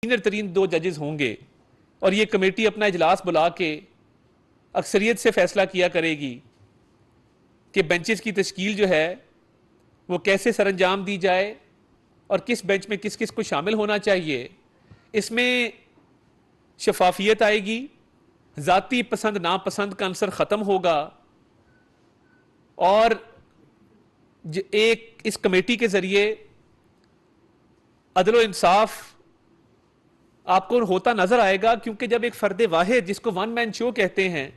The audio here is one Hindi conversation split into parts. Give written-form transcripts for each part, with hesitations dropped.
सीनियर तरीन 2 जजेस होंगे और ये कमेटी अपना इजलास बुला के अक्सरियत से फैसला किया करेगी कि बेंचेस की तश्कील जो है वो कैसे सरंजाम दी जाए और किस बेंच में किस किस को शामिल होना चाहिए। इसमें शफाफियत आएगी, ज़ाती पसंद नापसंद का अंसर ख़त्म होगा और एक इस कमेटी के ज़रिए अदल व इंसाफ आपको होता नजर आएगा, क्योंकि जब एक फर्द वाहिद जिसको वन मैन शो कहते हैं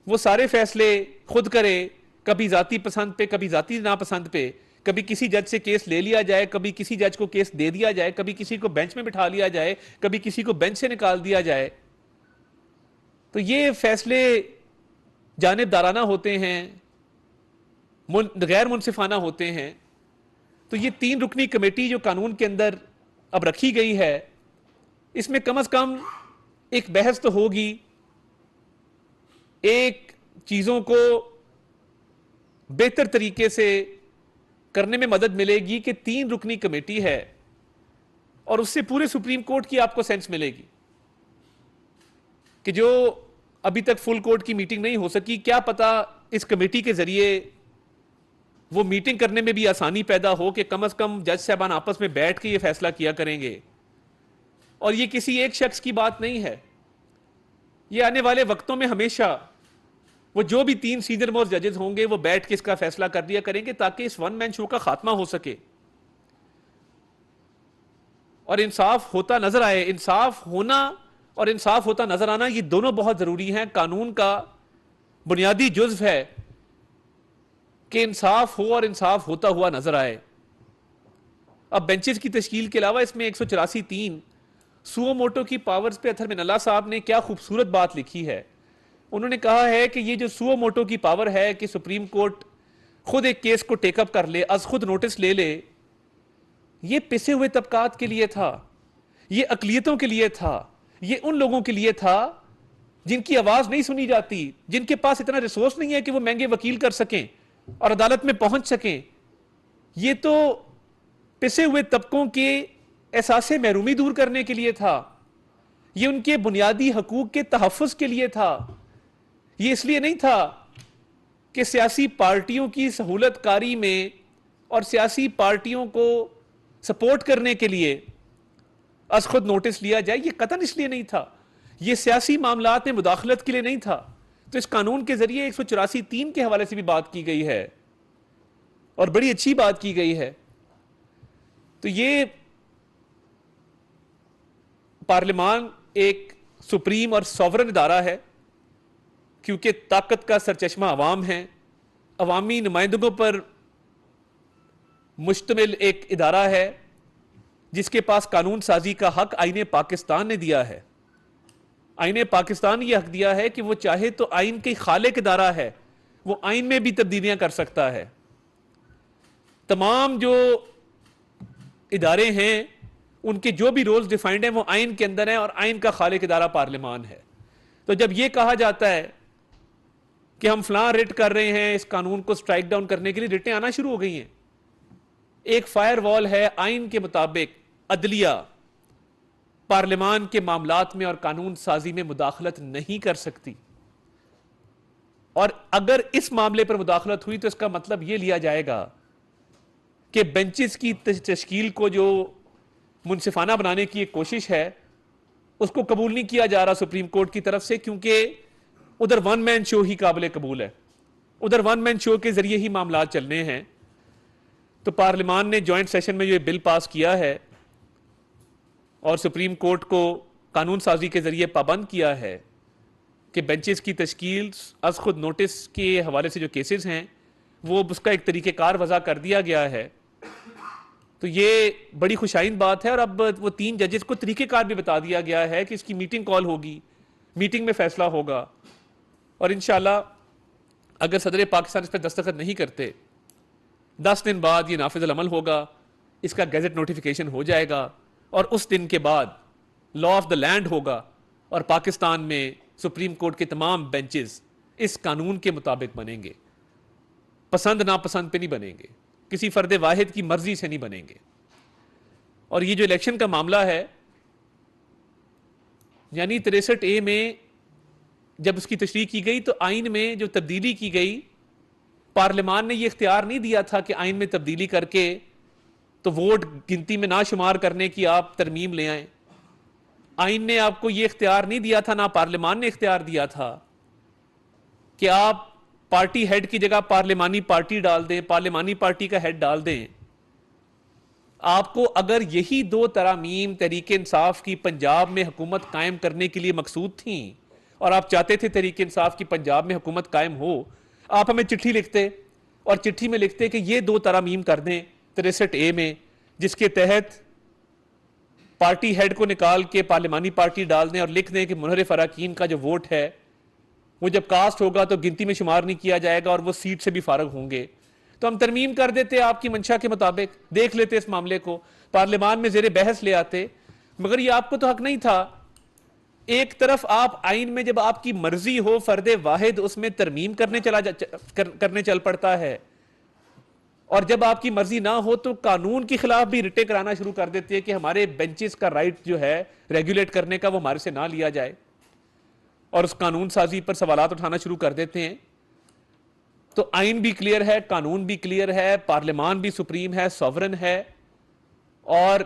वो सारे फैसले खुद करे, कभी जाती पसंद पे कभी जाती नापसंद पे, कभी किसी जज से केस ले लिया जाए, कभी किसी जज को केस दे दिया जाए, कभी किसी को बेंच में बिठा लिया जाए, कभी किसी को बेंच से निकाल दिया जाए, तो ये फैसले जानिबदाराना होते हैं, गैर मुनसिफाना होते हैं। तो ये 3 रुकनी कमेटी जो कानून के अंदर अब रखी गई है, इसमें कम से कम एक बहस तो होगी, एक चीजों को बेहतर तरीके से करने में मदद मिलेगी कि 3 रुकनी कमेटी है और उससे पूरे सुप्रीम कोर्ट की आपको सेंस मिलेगी कि जो अभी तक फुल कोर्ट की मीटिंग नहीं हो सकी, क्या पता इस कमेटी के जरिए वो मीटिंग करने में भी आसानी पैदा हो कि कम से कम जज साहबान आपस में बैठ के ये फैसला किया करेंगे। और ये किसी एक शख्स की बात नहीं है, ये आने वाले वक्तों में हमेशा वो जो भी 3 सीनियर मोस्ट जजेस होंगे वो बैठ के इसका फैसला कर दिया करेंगे ताकि इस वन मैन शो का खात्मा हो सके और इंसाफ होता नजर आए। इंसाफ होना और इंसाफ होता नजर आना ये दोनों बहुत जरूरी हैं, कानून का बुनियादी जुज्व है कि इंसाफ हो और इंसाफ होता हुआ नजर आए। अब बेंचेस की तश्कील के अलावा इसमें 184(3) सुओ मोटो की पावर्स पे अथर मिनल्ला साहब ने क्या खूबसूरत बात लिखी है। उन्होंने कहा है कि ये जो सुओ मोटो की पावर है कि सुप्रीम कोर्ट खुद एक केस को टेकअप कर ले, अज खुद नोटिस ले ले, ये पिसे हुए तबकात के लिए था, ये अकलियतों के लिए था, ये उन लोगों के लिए था जिनकी आवाज नहीं सुनी जाती, जिनके पास इतना रिसोर्स नहीं है कि वो महंगे वकील कर सकें और अदालत में पहुंच सकें। ये तो पिसे हुए तबकों के एहसासे महरूमी दूर करने के लिए था, ये उनके बुनियादी हकूक के तहफ़्फ़ुज़ के लिए था। ये इसलिए नहीं था कि सियासी पार्टियों की सहूलतकारी में और सियासी पार्टियों को सपोर्ट करने के लिए अज खुद नोटिस लिया जाए, ये कतन इसलिए नहीं था, ये सियासी मामलात में मुदाखलत के लिए नहीं था। तो इस कानून के जरिए 184(3) के हवाले से भी बात की गई है और बड़ी अच्छी बात की गई है। तो ये पार्लियामान एक सुप्रीम और सॉवरन इदारा है, क्योंकि ताकत का सरचश्मा अवाम है, अवामी नुमाइंदों पर मुश्तमिल एक इदारा है जिसके पास कानून साजी का हक आईने पाकिस्तान ने दिया है। आईने पाकिस्तान ये हक दिया है कि वो चाहे तो आइन के खालिक इदारा है, वो आइन में भी तब्दीलियां कर सकता है। तमाम जो इदारे हैं उनके जो भी रोल्स डिफाइंड हैं वो आइन के अंदर हैं और आइन का खालिक इदारा पार्लियामान है। तो जब ये कहा जाता है कि हम फलां रिट कर रहे हैं, इस कानून को स्ट्राइक डाउन करने के लिए रिटें आना शुरू हो गई हैं। एक फायर वॉल है, आइन के मुताबिक अदलिया पार्लियामान के मामलात में और कानून साजी में मुदाखलत नहीं कर सकती, और अगर इस मामले पर मुदाखलत हुई तो इसका मतलब यह लिया जाएगा कि बेंचेस की तश्कील को जो मुनसिफाना बनाने की एक कोशिश है उसको कबूल नहीं किया जा रहा सुप्रीम कोर्ट की तरफ से, क्योंकि उधर वन मैन शो ही काबिल कबूल है, उधर वन मैन शो के जरिए ही मामलात चलने हैं। तो पार्लियामान ने जॉइंट सेशन में ये बिल पास किया है और सुप्रीम कोर्ट को कानून साजी के जरिए पाबंद किया है कि बेंचेस की तश्कील अज खुद नोटिस के हवाले से जो केसेस हैं वो उसका एक तरीक़ेकार वज़ा कर दिया गया है। तो ये बड़ी खुशाइन बात है और अब वो 3 जजेस को तरीक़ेकार भी बता दिया गया है कि इसकी मीटिंग कॉल होगी, मीटिंग में फैसला होगा और इंशाल्लाह अगर सदर पाकिस्तान इस पर दस्तखत नहीं करते 10 दिन बाद ये नाफिज़ अमल होगा, इसका गैजेट नोटिफिकेशन हो जाएगा और उस दिन के बाद लॉ ऑफ द लैंड होगा और पाकिस्तान में सुप्रीम कोर्ट के तमाम बेंचेस इस कानून के मुताबिक बनेंगे, पसंद नापसंद पे नहीं बनेंगे, किसी फर्द वाहिद की मर्जी से नहीं बनेंगे। और ये जो इलेक्शन का मामला है यानी 63A में जब उसकी तशरीह की गई तो आइन में जो तब्दीली की गई, पार्लियामान ने यह इख्तियार नहीं दिया था कि आइन में तब्दीली करके तो वोट गिनती में ना शुमार करने की आप तरमीम ले आए। आइन ने आपको यह इख्तियार नहीं दिया था, ना पार्लियामान ने इख्तियार दिया था कि आप पार्टी हेड की जगह पार्लियामानी पार्टी डाल दें, पार्लियामानी पार्टी का हेड डाल दें। आपको अगर यही दो तरामीम तहरीक इंसाफ की पंजाब में हुकूमत कायम करने के लिए मकसूद थी और आप चाहते थे तहरीक इंसाफ की पंजाब में हुकूमत कायम हो, आप हमें चिट्ठी लिखते और चिट्ठी में लिखते कि ये दो तरामीम कर दें 63A में, जिसके तहत पार्टी हेड को निकाल के पार्लियामानी पार्टी डाल दें और लिख दें कि मुनहरिफ अरकान का जो वोट है वो जब कास्ट होगा तो गिनती में शुमार नहीं किया जाएगा और वो सीट से भी फारग होंगे। तो हम तरमीम कर देते आपकी मंशा के मुताबिक, देख लेते इस मामले को, पार्लियामान में जेरे बहस ले आते। मगर ये आपको तो हक नहीं था। एक तरफ आप आइन में जब आपकी मर्जी हो फर्द वाहिद उसमें तरमीम करने चल पड़ता है, और जब आपकी मर्जी ना हो तो कानून के खिलाफ भी रिटे कराना शुरू कर देते हैं कि हमारे बेंचेस का राइट जो है रेगुलेट करने का वो हमारे से ना लिया जाए, और उस कानून साजी पर सवालात उठाना शुरू कर देते हैं। तो आइन भी क्लियर है, कानून भी क्लियर है, पार्लियामान भी सुप्रीम है, सॉवरन है, और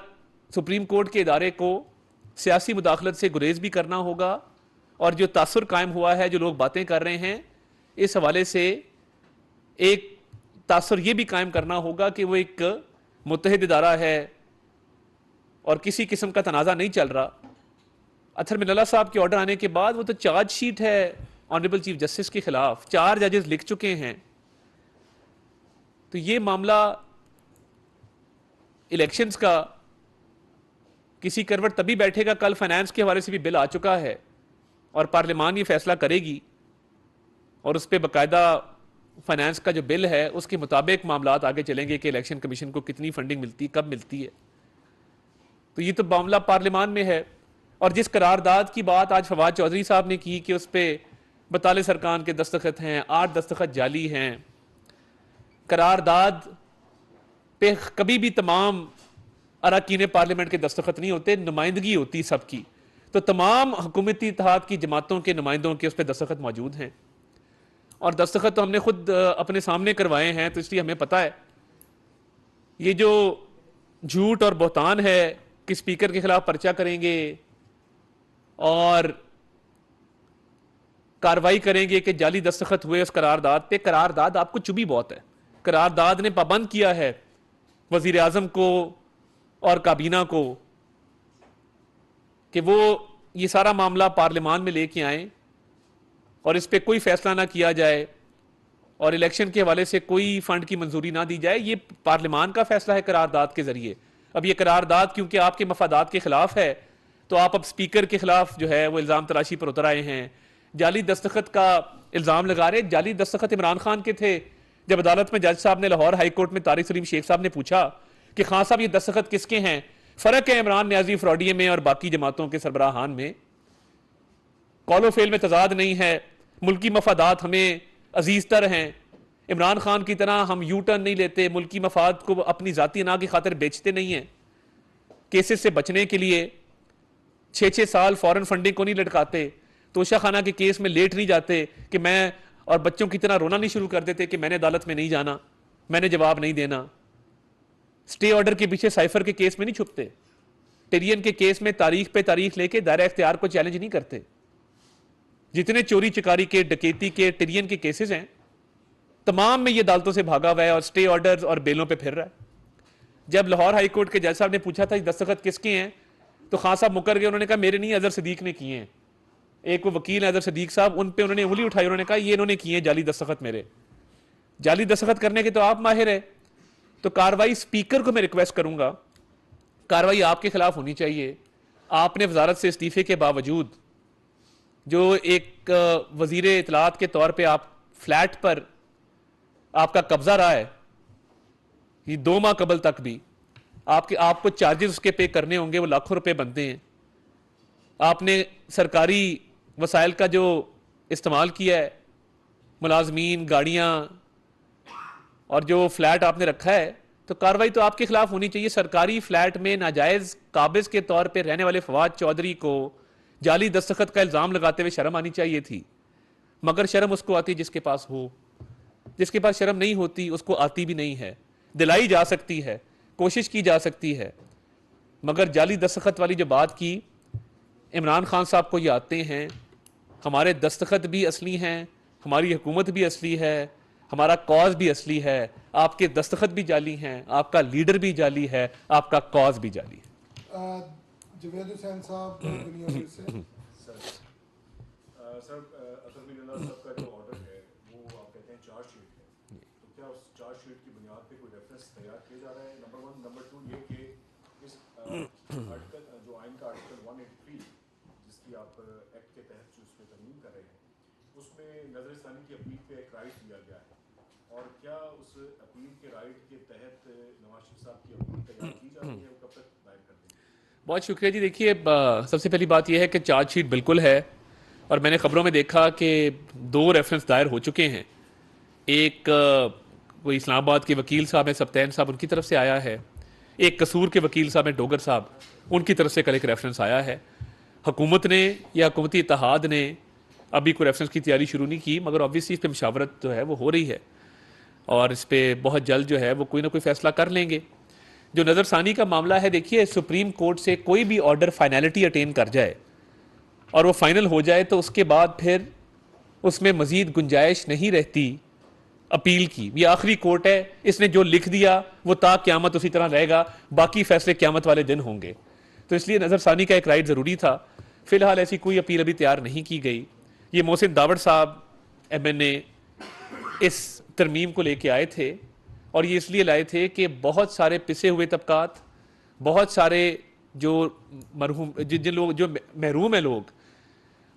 सुप्रीम कोर्ट के इदारे को सियासी मुदाखलत से गुरेज भी करना होगा। और जो तासुर कायम हुआ है, जो लोग बातें कर रहे हैं, इस हवाले से एक तासुर यह भी कायम करना होगा कि वो एक मुत्तहिद इदारा है और किसी किस्म का तनाज़ा नहीं चल रहा। अथर मिनल्ला साहब के ऑर्डर आने के बाद वो तो चार्जशीट है ऑनरेबल चीफ जस्टिस के खिलाफ, 4 जजेस लिख चुके हैं। तो ये मामला इलेक्शंस का किसी करवट तभी बैठेगा, कल फाइनेंस के हवाले से भी बिल आ चुका है और पार्लियामान ये फैसला करेगी और उस पर बाकायदा फाइनेंस का जो बिल है उसके मुताबिक मामलात आगे चलेंगे कि इलेक्शन कमीशन को कितनी फंडिंग मिलती, कब मिलती है। तो ये तो मामला पार्लियामान में है। और जिस करारदाद की बात आज फवाद चौधरी साहब ने की कि उस पर बताले सरकार के दस्तखत हैं, 8 दस्तखत जाली हैं, करारदाद पे कभी भी तमाम अरकान पार्लियामेंट के दस्तखत नहीं होते, नुमाइंदगी होती सबकी। तो तमाम हुकूमती इत्तेहाद की जमातों के नुमाइंदों के उस पर दस्तखत मौजूद हैं और दस्तखत तो हमने खुद अपने सामने करवाए हैं, तो इसलिए हमें पता है। ये जो झूठ और बहतान है कि स्पीकर के खिलाफ पर्चा करेंगे और कार्रवाई करेंगे कि जाली दस्तखत हुए उस करारदाद पे, करारदाद आपको चुभी बहुत है। करारदाद ने पाबंद किया है वजीर आजम को और काबीना को कि वो ये सारा मामला पार्लियामान में लेके आए और इस पर कोई फैसला ना किया जाए और इलेक्शन के हवाले से कोई फंड की मंजूरी ना दी जाए। ये पार्लियामान का फैसला है करारदाद के जरिए। अब ये करारदाद क्योंकि आपके मफादात के खिलाफ है, तो आप अब स्पीकर के खिलाफ जो है वो इल्जाम तराशी पर उतर आए हैं, जाली दस्तखत का इल्जाम लगा रहे। जाली दस्तखत इमरान खान के थे। जब अदालत में जज साहब ने, लाहौर हाई कोर्ट में तारिक सलीम शेख साहब ने पूछा कि खान साहब ये दस्तखत किसके हैं, फर्क है इमरान न्याजी फ्रॉडिये में और बाकी जमातों के सरबराहान में, कॉलो फेल में तजाद नहीं है, मुल्की मफादात हमें अजीज तर हैं, इमरान खान की तरह हम यू टर्न नहीं लेते, मुल्की मफाद को अपनी जाती ना की खातिर बेचते नहीं हैं, केसेस से बचने के लिए 6-6 साल फॉरेन फंडिंग को नहीं लटकाते, तोशा खाना के केस में लेट नहीं जाते कि मैं और बच्चों की तरह रोना नहीं शुरू कर देते कि मैंने अदालत में नहीं जाना, मैंने जवाब नहीं देना। स्टे ऑर्डर के पीछे साइफर के केस में नहीं छुपते, टिरियन के केस में तारीख पे तारीख लेके दायरा इख्तियार को चैलेंज नहीं करते। जितने चोरी चकारी के, डकैती के, टिरियन के केसेस हैं, तमाम में ये अदालतों से भागा हुआ है और स्टे ऑर्डर और बेलों पे फिर रहा है। जब लाहौर हाई कोर्ट के जज साहब ने पूछा था दस्तखत किसके हैं, तो खान साहब मुकर गए। उन्होंने कहा मेरे नहीं, अजहर सिद्दीक ने किए हैं। एक वो वकील है अजहर सिद्दीक साहब, उन पे उन्होंने उंगली उठाई, उन्होंने कहा ये इन्होंने किए हैं जाली दस्तखत मेरे। जाली दस्तखत करने के तो आप माहिर है। तो कार्रवाई स्पीकर को मैं रिक्वेस्ट करूंगा, कार्रवाई आपके खिलाफ होनी चाहिए। आपने वजारत से इस्तीफे के बावजूद जो एक वजीर इतलात के तौर पे आप फ्लैट पर आपका कब्जा रहा है, ये 2 माह कबल तक भी आपको चार्जेस उसके पे करने होंगे, वो लाखों रुपए बनते हैं। आपने सरकारी वसाइल का जो इस्तेमाल किया है, मुलाजमीन, गाड़ियां और जो फ्लैट आपने रखा है, तो कार्रवाई तो आपके खिलाफ होनी चाहिए। सरकारी फ्लैट में नाजायज काबिज के तौर पे रहने वाले फवाद चौधरी को जाली दस्तखत का इल्ज़ाम लगाते हुए शर्म आनी चाहिए थी, मगर शर्म उसको आती जिसके पास हो। जिसके पास शर्म नहीं होती उसको आती भी नहीं है। दिलाई जा सकती है, कोशिश की जा सकती है, मगर जाली दस्तखत वाली जो बात की, इमरान खान साहब को ये आते हैं, हमारे दस्तखत भी असली हैं, हमारी हुकूमत भी असली है, हमारा कॉज भी असली है, आपके दस्तखत भी जाली हैं, आपका लीडर भी जाली है, आपका कॉज भी जाली है। जवेद हुसैन साहब दुनिया भर से सर अतर बिल्ला साहब का जो ऑर्डर है वो आप कहते हैं चार्जशीट है, तो क्या उस चार्जशीट की बुनियाद पे कोई रेफरेंस तैयार किया जा रहा है? नंबर 1। नंबर 2 ये कि इस आर्टिकल जो आइन का आर्टिकल 183 जिसकी आप एक्ट के तहत जो उसमें तरमीम कर रहे हैं, उसमें नजरसानी की अपील पे एक राइट दिया गया है, और क्या उस अपील के राइट के तहत नवाज शरीफ साहब की अपील तैयार की जा रही है? वो कब तक दायर कर देंगे? बहुत शुक्रिया जी। देखिए, सबसे पहली बात यह है कि चार्जशीट बिल्कुल है, और मैंने खबरों में देखा कि 2 रेफरेंस दायर हो चुके हैं। एक कोई इस्लामाबाद के वकील साहब हैं सब्तैन साहब, उनकी तरफ से आया है। एक कसूर के वकील साहब हैं डोगर साहब, उनकी तरफ से कल एक रेफरेंस आया है। हुकूमत ने या हुकूमती इत्तेहाद ने अभी कोई रेफरेंस की तैयारी शुरू नहीं की, मगर ऑब्वियसली इस पर मशावरत जो है वो हो रही है, और इस पर बहुत जल्द जो है वो कोई ना कोई फैसला कर लेंगे। जो नज़रसानी का मामला है, देखिए, सुप्रीम कोर्ट से कोई भी ऑर्डर फाइनलिटी अटेन कर जाए और वो फाइनल हो जाए तो उसके बाद फिर उसमें मजीद गुंजाइश नहीं रहती अपील की। ये आखिरी कोर्ट है, इसने जो लिख दिया वो ता क़यामत उसी तरह रहेगा, बाकी फैसले क़यामत वाले दिन होंगे। तो इसलिए नज़रसानी का एक राइट ज़रूरी था। फिलहाल ऐसी कोई अपील अभी तैयार नहीं की गई। ये मोहसिन दावड़ साहब MNA इस तरमीम को लेके आए थे, और ये इसलिए लाए थे कि बहुत सारे पिसे हुए तबकात, बहुत सारे जो मरहूम जिन लोग जो महरूम है लोग,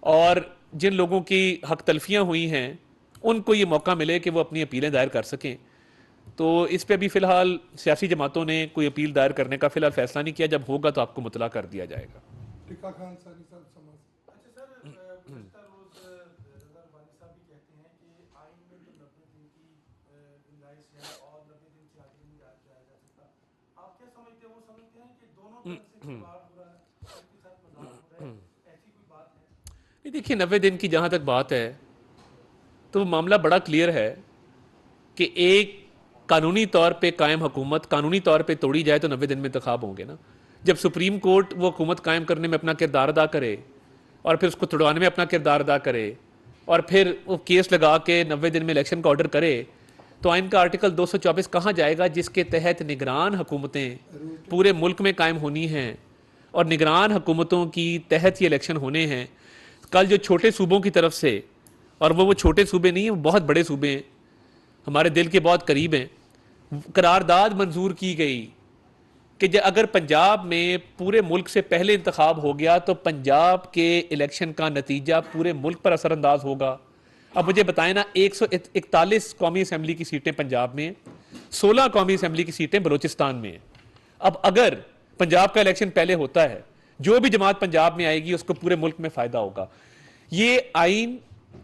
और जिन लोगों की हक तलफियाँ हुई हैं, उनको ये मौका मिले कि वो अपनी अपीलें दायर कर सकें। तो इस पे अभी फ़िलहाल सियासी जमातों ने कोई अपील दायर करने का फ़िलहाल फैसला नहीं किया। जब होगा तो आपको मुतला कर दिया जाएगा। टिक्का खान सानी साहब समाज। अच्छा सर, गुज़श्ता रोज़ रज़ा रब्बानी साहब भी कहते हैं कि आइन में तो 90 दिन की गुंजाइश है और 90 दिन से आगे नहीं जाया जा सकता। आप क्या समझते हैं? वो समझते हैं कि दोनों तरफ से खिलवाड़ हो रहा है, सबके साथ मजाक हो रहा है, ऐसी कोई बात है? नहीं, देखिए, 90 दिन की जहाँ तक बात है तो मामला बड़ा क्लियर है कि एक कानूनी तौर पे कायम हुकूमत कानूनी तौर पे तोड़ी जाए तो 90 दिन में इंतखाब होंगे ना। जब सुप्रीम कोर्ट वो हुकूमत कायम करने में अपना किरदार अदा करे और फिर उसको तोड़वाने में अपना किरदार अदा करे और फिर वो केस लगा के 90 दिन में इलेक्शन का ऑर्डर करे, तो आइन का आर्टिकल 224 कहाँ जाएगा जिसके तहत निगरान हुकूमतें पूरे मुल्क में कायम होनी हैं और निगरान हुकूमतों की तहत ये इलेक्शन होने हैं। कल जो छोटे सूबों की तरफ से, और वो छोटे सूबे नहीं हैं, वो बहुत बड़े सूबे हैं, हमारे दिल के बहुत करीब हैं, करारदाद मंजूर की गई कि अगर पंजाब में पूरे मुल्क से पहले इंतखाब हो गया तो पंजाब के इलेक्शन का नतीजा पूरे मुल्क पर असरअंदाज होगा। अब मुझे बताएं ना, 141 कौमी असम्बली की सीटें पंजाब में, 16 कौमी असम्बली की सीटें बलूचिस्तान में। अब अगर पंजाब का इलेक्शन पहले होता है, जो भी जमात पंजाब में आएगी उसको पूरे मुल्क में फायदा होगा। ये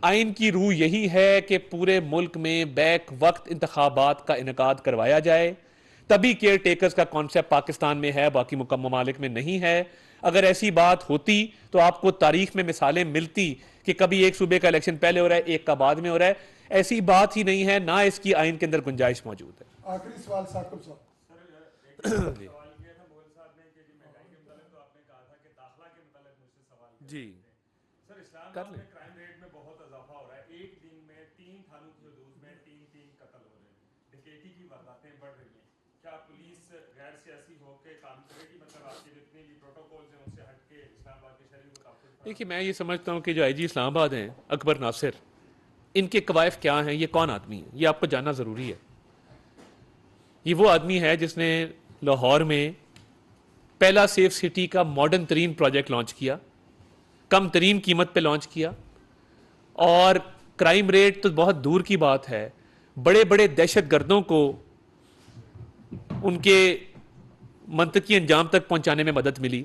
आइन की रूह यही है कि पूरे मुल्क में बैक वक्त इंतखाबात का इनकाद करवाया जाए, तभी केयर टेकर्स का कॉन्सेप्ट पाकिस्तान में है, बाकी ममालिक में नहीं है। अगर ऐसी बात होती तो आपको तारीख में मिसालें मिलती कि कभी एक सूबे का इलेक्शन पहले हो रहा है, एक का बाद में हो रहा है। ऐसी बात ही नहीं है, ना इसकी आइन के अंदर गुंजाइश मौजूद है। आखिरी सवाल साकिब साहब। सवाल किया था मोहन साहब ने कि महंगाई के मुतालिक, तो आपने कहा था कि दाखिला के मुतालिक मुझसे सवाल किया जी सर, इस्लामाबाद कर लें। में क्राइम रेट में बहुत इजाफा हो रहा है। एक दिन में 3 थानों की हदूद में 3 कत्ल हो रहे हैं, डकैती की वारदातें बढ़ रही हैं। क्या पुलिस गैर सियासी होकर काम करेगी? मतलब आपके जितने भी प्रोटोकॉल्स हैं उनसे हट के इस्लामाबाद के शहरी को काफी? देखिए, मैं ये समझता हूँ कि जो IG इस्लामाबाद हैं अकबर नासिर, इनके कवायफ क्या हैं, ये कौन आदमी है, ये आपको जानना ज़रूरी है। ये वो आदमी है जिसने लाहौर में पहला सेफ सिटी का मॉडर्न तरीन प्रोजेक्ट लॉन्च किया, कम तरीन कीमत पे लॉन्च किया, और क्राइम रेट तो बहुत दूर की बात है, बड़े बड़े दहशत गर्दों को उनके मंतकी अंजाम तक पहुंचाने में मदद मिली।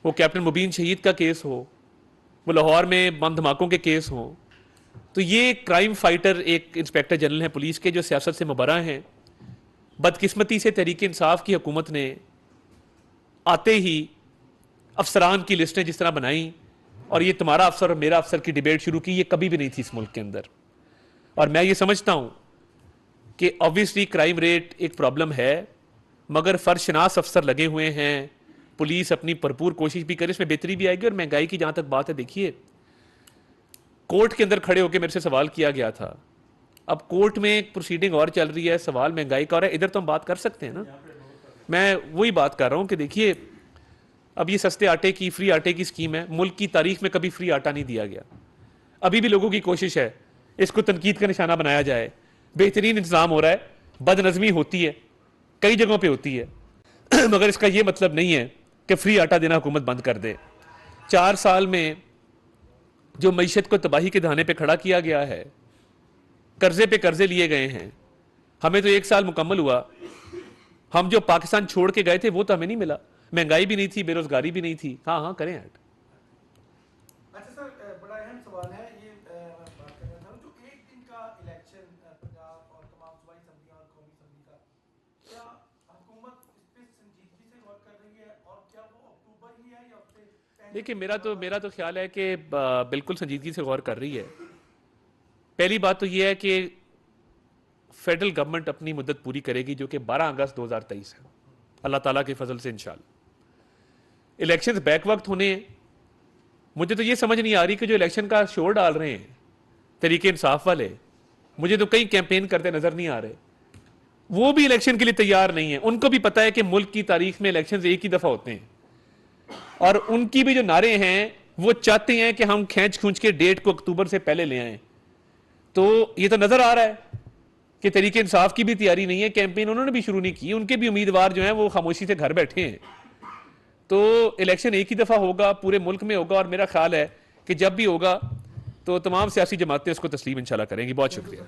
वो कैप्टन मुबीन शहीद का केस हो, वो लाहौर में बम धमाकों के केस हो, तो ये क्राइम फाइटर एक इंस्पेक्टर जनरल हैं पुलिस के जो सियासत से मुबर्रा हैं। बदकिस्मती से तहरीक इंसाफ की हुकूमत ने आते ही अफसरान की लिस्टें जिस तरह बनाई और ये तुम्हारा अफसर और मेरा अफसर की डिबेट शुरू की, ये कभी भी नहीं थी इस मुल्क के अंदर। और मैं ये समझता हूं कि ऑब्वियसली क्राइम रेट एक प्रॉब्लम है, मगर फर्शनास अफसर लगे हुए हैं, पुलिस अपनी भरपूर कोशिश भी करे, इसमें बेहतरी भी आएगी। और महंगाई की जहां तक बात है, देखिए कोर्ट के अंदर खड़े होकर मेरे से सवाल किया गया था, अब कोर्ट में एक प्रोसीडिंग और चल रही है, सवाल महंगाई का और है, इधर तो हम बात कर सकते हैं ना। मैं वही बात कर रहा हूं कि देखिए अब ये सस्ते आटे की, फ्री आटे की स्कीम है, मुल्क की तारीख में कभी फ्री आटा नहीं दिया गया। अभी भी लोगों की कोशिश है इसको तनकीद का निशाना बनाया जाए। बेहतरीन इंतजाम हो रहा है, बदनज़मी होती है, कई जगहों पे होती है, मगर इसका ये मतलब नहीं है कि फ्री आटा देना हुकूमत बंद कर दे। 4 साल में जो मईशत को तबाही के दहाने पे खड़ा किया गया है, कर्जे पे कर्जे लिए गए हैं, हमें तो 1 साल मुकम्मल हुआ, हम जो पाकिस्तान छोड़ के गए थे वो तो हमें नहीं मिला, महंगाई भी नहीं थी, बेरोजगारी भी नहीं थी। हाँ करें ऐड। अच्छा सर, बड़ा अहम सवाल है ये, बात करना था जो एक दिन का इलेक्शन पंजाब और तमाम सूबाई असम्बलियां और कौमी असम्बली का, क्या हुकूमत इस पे संजीदगी से गौर कर रही है और क्या वो अक्टूबर ही है या उससे पहले? देखिए मेरा तो ख्याल है कि बिल्कुल संजीदगी से गौर कर रही है। पहली बात तो यह है कि फेडरल गवर्नमेंट अपनी मुद्दत पूरी करेगी जो कि 12 अगस्त 2023 है, अल्लाह ताला के फजल से इंशाल्लाह। इलेक्शंस बैक वक्त होने हैं। मुझे तो ये समझ नहीं आ रही कि जो इलेक्शन का शोर डाल रहे हैं तरीके इंसाफ वाले, मुझे तो कई कैंपेन करते नजर नहीं आ रहे, वो भी इलेक्शन के लिए तैयार नहीं है। उनको भी पता है कि मुल्क की तारीख में इलेक्शन एक ही दफा होते हैं, और उनकी भी जो नारे हैं वो चाहते हैं कि हम खींच खूंच के डेट को अक्टूबर से पहले ले आए। तो ये तो नजर आ रहा है कि तरीके इंसाफ की भी तैयारी नहीं है, कैंपेन उन्होंने भी शुरू नहीं की, उनके भी उम्मीदवार जो हैं वो खामोशी से घर बैठे हैं। तो इलेक्शन एक ही दफा होगा, पूरे मुल्क में होगा, और मेरा ख्याल है कि जब भी होगा तो तमाम सियासी जमातें उसको तस्लीम इंशाल्लाह करेंगी। बहुत शुक्रिया।